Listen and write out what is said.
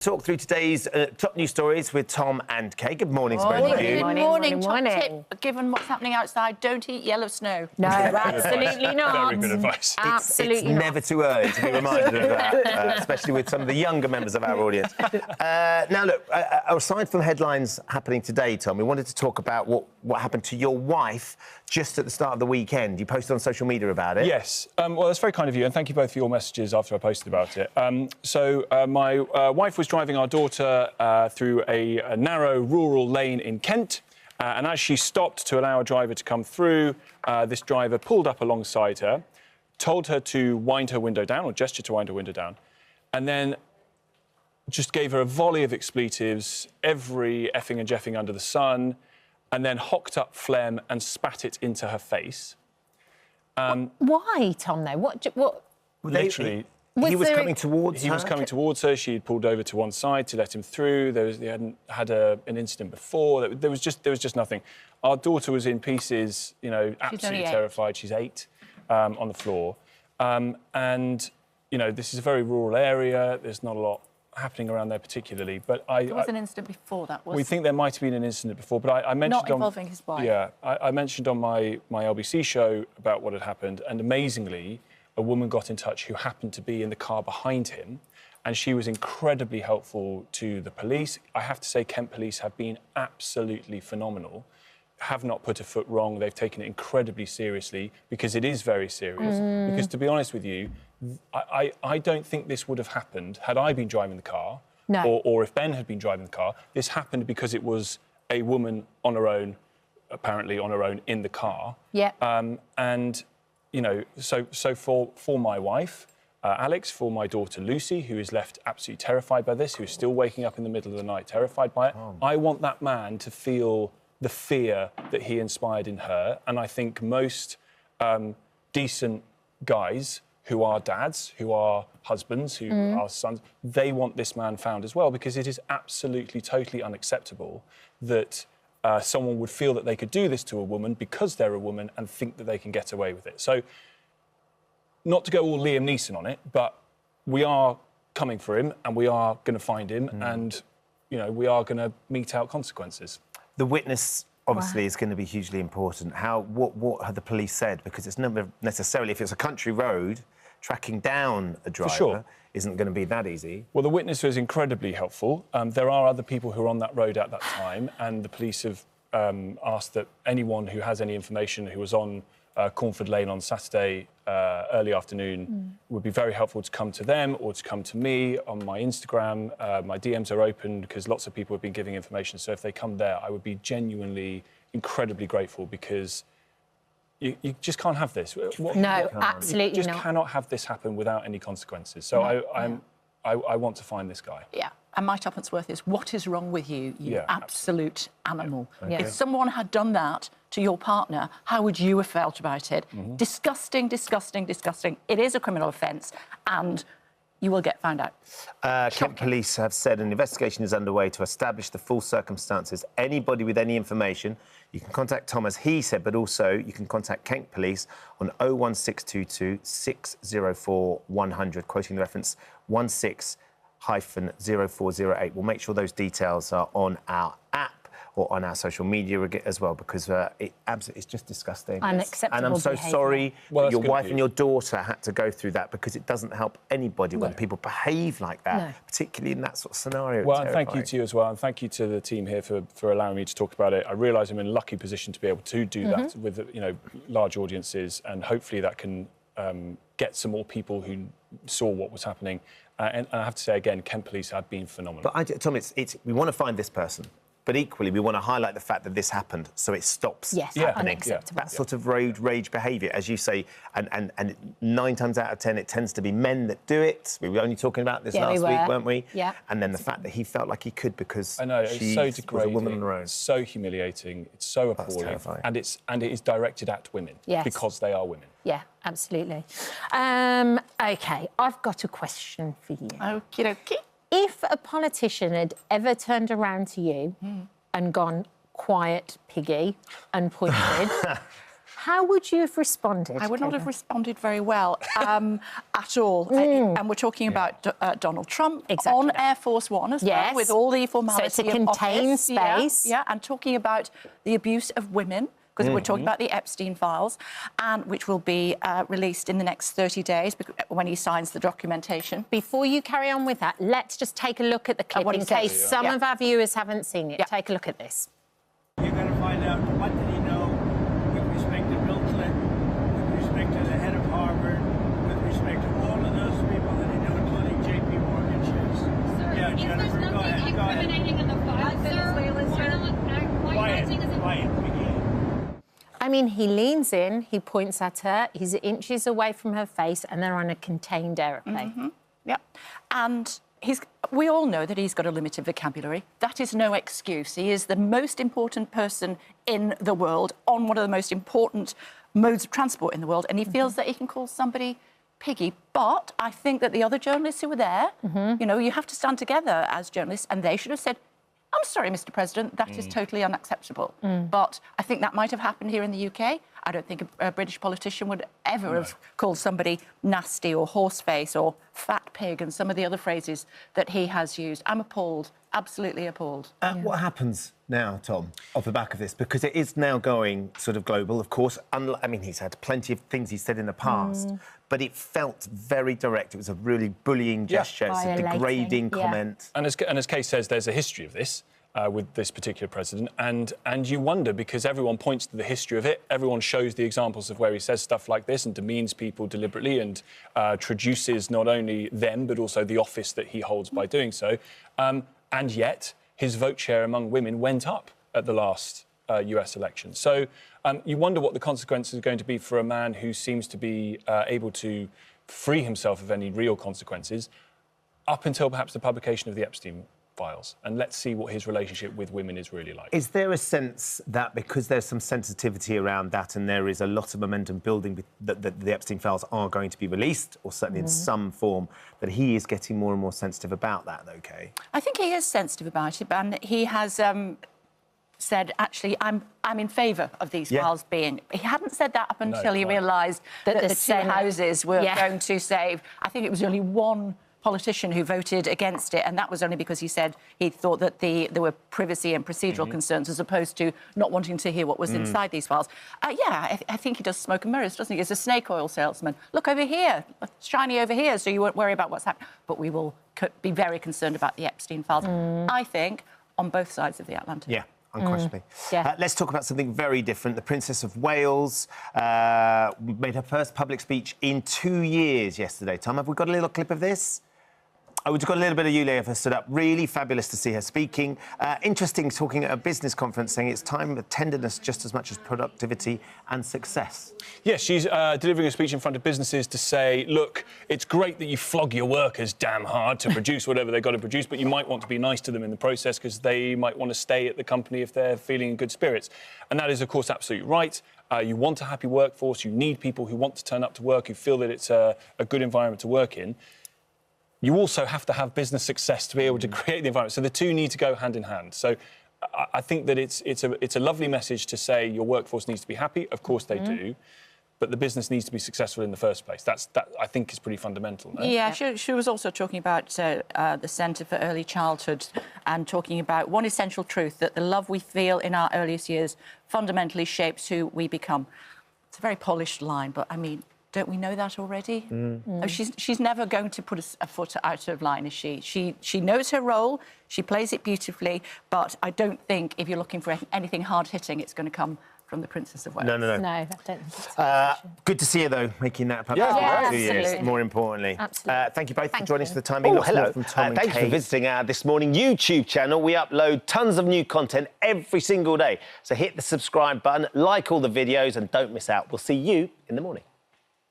Talk through today's top news stories with Tom and Kay. Good morning to both of you. Good morning. Top tip, given what's happening outside, don't eat yellow snow. No, absolutely not. Very good advice. It's never too early to be reminded of that, especially with some of the younger members of our audience. Now, look, aside from headlines happening today, Tom, we wanted to talk about what happened to your wife just at the start of the weekend. You posted on social media about it. Yes. Well, that's very kind of you, and thank you both for your messages after I posted about it. My wife was driving our daughter through a narrow rural lane in Kent, and as she stopped to allow a driver to come through, this driver pulled up alongside her, told her to wind her window down, or gesture to wind her window down, and then just gave her a volley of expletives, every effing and jeffing under the sun, and then hocked up phlegm and spat it into her face. Why, Tom, though? What? Literally... He was coming towards her? He was coming towards her. She had pulled over to one side to let him through. They hadn't had an incident before. There was just nothing. Our daughter was in pieces, you know, absolutely terrified. She's 8, on the floor. And, you know, this is a very rural area. There's not a lot happening around there particularly. But there was an incident before that, wasn't We think there might have been an incident before, but I mentioned... Not involving his wife. Yeah, I mentioned on my LBC show about what had happened, and amazingly... a woman got in touch who happened to be in the car behind him, and she was incredibly helpful to the police. I have to say, Kent Police have been absolutely phenomenal, have not put a foot wrong. They've taken it incredibly seriously, because it is very serious. Because, to be honest with you, I don't think this would have happened had I been driving the car, or if Ben had been driving the car. This happened because it was a woman on her own, apparently on her own, in the car. Yeah. And... you know, so for my wife, Alex, for my daughter Lucy, who is left absolutely terrified by this, who is still waking up in the middle of the night terrified by it, I want that man to feel the fear that he inspired in her. And I think most decent guys who are dads, who are husbands, who are sons, they want this man found as well, because it is absolutely, totally unacceptable that... someone would feel that they could do this to a woman because they're a woman and think that they can get away with it. So, not to go all Liam Neeson on it, but we are coming for him and we are going to find him and, you know, we are going to mete out consequences. The witness, obviously, is going to be hugely important. What have the police said? Because it's never necessarily, if it's a country road, tracking down a driver isn't going to be that easy. Well, the witness was incredibly helpful. There are other people who are on that road at that time, and the police have asked that anyone who has any information who was on Cornford Lane on Saturday early afternoon would be very helpful to come to them or to come to me on my Instagram. My DMs are open because lots of people have been giving information, so if they come there, I would be genuinely incredibly grateful, because you just can't have this. No, absolutely not. You just cannot have this happen without any consequences. So I want to find this guy. Yeah, and my tuppence worth is, what is wrong with you, you absolute animal? Yeah. If someone had done that to your partner, how would you have felt about it? Disgusting, disgusting, disgusting. It is a criminal offence, and you will get found out. Kent Police have said an investigation is underway to establish the full circumstances. Anybody with any information, you can contact Tom, as he said, but also you can contact Kent Police on 01622 604 100, quoting the reference 16-0408. We'll make sure those details are on our app or on our social media as well, because it's just disgusting. Unacceptable. And I'm so sorry your wife and your daughter had to go through that, because it doesn't help anybody when people behave like that, particularly in that sort of scenario. Well, and thank you to you as well, and thank you to the team here for allowing me to talk about it. I realise I'm in a lucky position to be able to do that with, you know, large audiences, and hopefully that can get some more people who saw what was happening. And I have to say again, Kent Police have been phenomenal. But Tom, we want to find this person. But equally, we want to highlight the fact that this happened, so it stops happening. Unacceptable. That sort of road rage behaviour, as you say, and 9 times out of 10, it tends to be men that do it. We were only talking about this last week, weren't we? Yeah. And then the fact that he felt like he could because I know, it's so degrading, was a woman on her own. It's so humiliating, it's so appalling, terrifying. and it is directed at women because they are women. Yeah, absolutely. OK, I've got a question for you. Okie dokie. If a politician had ever turned around to you and gone, quiet, Piggy, and pointed, How would you have responded? I would not Kay? have responded very well at all. And we're talking about Donald Trump on Air Force One as well, with all the formality So it's a contained office. space. Yeah, and talking about the abuse of women, because we're talking about the Epstein files, and which will be released in the next 30 days when he signs the documentation. Before you carry on with that, let's just take a look at the clip in case some of our viewers haven't seen it. Take a look at this. You're going to find out what did he know with respect to Bill Clinton, with respect to the head of Harvard, with respect to all of those people that he knew, including J.P. Morgan Chase. Sir, Yeah, if Jennifer, there's go nothing ahead, go ahead. incriminating in the file, sir, why are you acting as a... Quiet, Piggy. I mean, he leans in, he points at her, he's inches away from her face, and they're on a contained aeroplane. Yep. And we all know that he's got a limited vocabulary. That is no excuse. He is the most important person in the world, on one of the most important modes of transport in the world, and he feels that he can call somebody Piggy. But I think that the other journalists who were there, you know, you have to stand together as journalists, and they should have said, I'm sorry, Mr. President, that is totally unacceptable. But I think that might have happened here in the UK. I don't think a British politician would ever have called somebody nasty or horseface or fat pig and some of the other phrases that he has used. I'm appalled, absolutely appalled. What happens now, Tom, off the back of this? Because it is now going sort of global, of course. I mean, he's had plenty of things he's said in the past, but it felt very direct. It was a really bullying gesture. It's a degrading comment. And as Kay says, there's a history of this. With this particular president, and you wonder, because everyone points to the history of it, everyone shows the examples of where he says stuff like this and demeans people deliberately and traduces not only them but also the office that he holds by doing so, and yet his vote share among women went up at the last US election. So you wonder what the consequences are going to be for a man who seems to be able to free himself of any real consequences up until perhaps the publication of the Epstein files, and let's see what his relationship with women is really like. Is there a sense that because there's some sensitivity around that and there is a lot of momentum building that the Epstein files are going to be released, or certainly in some form, that he is getting more and more sensitive about that, though, Kay? I think he is sensitive about it, and he has said, actually, I'm in favour of these files being... He hadn't said that up until he realised that the two houses were going to save... I think it was only one politician who voted against it, and that was only because he said he thought that there were privacy and procedural concerns as opposed to not wanting to hear what was inside these files. I think he does smoke and mirrors, doesn't he? He's a snake oil salesman. Look over here, it's shiny over here, so you won't worry about what's happening. But we will be very concerned about the Epstein files, I think, on both sides of the Atlantic. Yeah. Unquestionably. Let's talk about something very different. The Princess of Wales made her first public speech in 2 years yesterday. Tom, have we got a little clip of this? Oh, we've got a little bit of Yulia of her stood up. Really fabulous to see her speaking. Interesting, talking at a business conference, saying it's time of tenderness just as much as productivity and success. Yes, she's delivering a speech in front of businesses to say, look, it's great that you flog your workers damn hard to produce whatever they've got to produce, but you might want to be nice to them in the process because they might want to stay at the company if they're feeling in good spirits. And that is, of course, absolutely right. You want a happy workforce. You need people who want to turn up to work, who feel that it's a good environment to work in. You also have to have business success to be able to create the environment. So the two need to go hand in hand. So I think that it's a lovely message to say your workforce needs to be happy. Of course they do. But the business needs to be successful in the first place. That, I think, is pretty fundamental. No? Yeah, she was also talking about the Centre for Early Childhood and talking about one essential truth, that the love we feel in our earliest years fundamentally shapes who we become. It's a very polished line, but, I mean, don't we know that already? Oh, she's never going to put a foot out of line, is she? She knows her role, she plays it beautifully, but I don't think if you're looking for anything hard-hitting, it's going to come from the Princess of Wales. No. No, I don't think so. Good to see you, though, making that public Yeah, for 2 years, absolutely. more importantly. Absolutely. Thank you both for Thank joining you. us for the time being. Oh, Lots more hello. from Tom and Thanks Kay. for visiting our This Morning YouTube channel. We upload tons of new content every single day. So hit the subscribe button, like all the videos, and don't miss out. We'll see you in the morning.